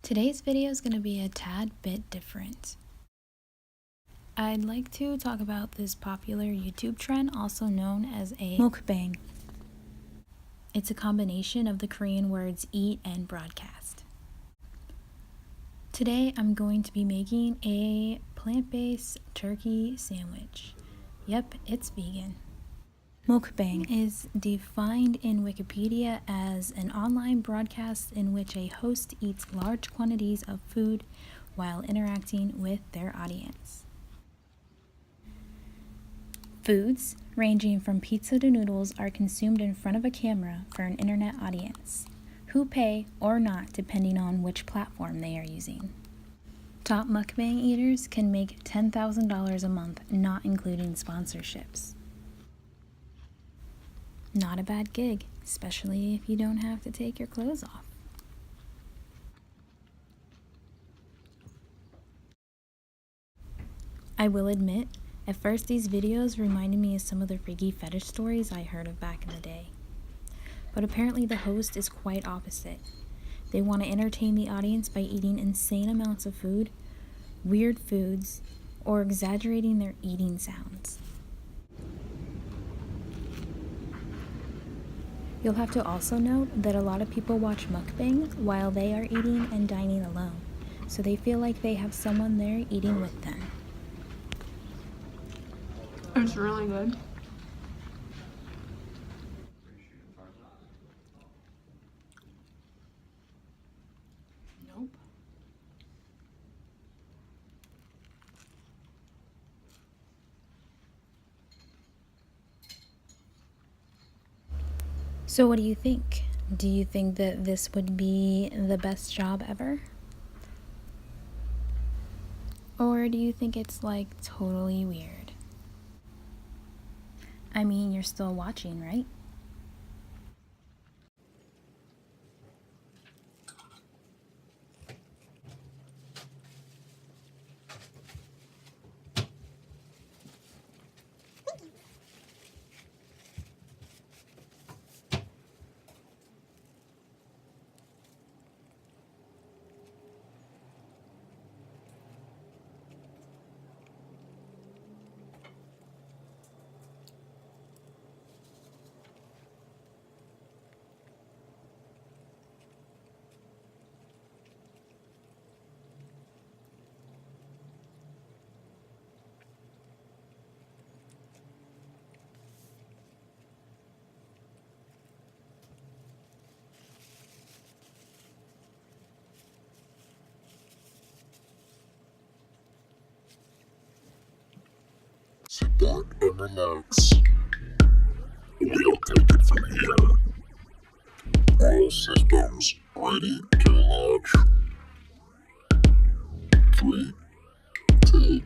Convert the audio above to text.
Today's video is going to be a tad bit different. I'd like to talk about this popular YouTube trend, also known as a mukbang. It's a combination of the Korean words eat and broadcast. Today I'm going to be making a plant-based turkey sandwich. Yep, it's vegan. Mukbang is defined in Wikipedia as an online broadcast in which a host eats large quantities of food while interacting with their audience. Foods, ranging from pizza to noodles, are consumed in front of a camera for an internet audience, who pay or not depending on which platform they are using. Top mukbang eaters can make $10,000 a month, not including sponsorships. Not a bad gig, especially if you don't have to take your clothes off. I will admit, at first these videos reminded me of some of the freaky fetish stories I heard of back in the day. But apparently the host is quite opposite. They want to entertain the audience by eating insane amounts of food, weird foods, or exaggerating their eating sounds. You'll have to also note that a lot of people watch mukbang while they are eating and dining alone, so they feel like they have someone there eating with them. It's really good. Nope. So what do you think? Do you think that this would be the best job ever? Or do you think it's like totally weird? I mean, you're still watching, right? Sit back and relax. We'll take it from here. All systems ready to launch. 3, 2,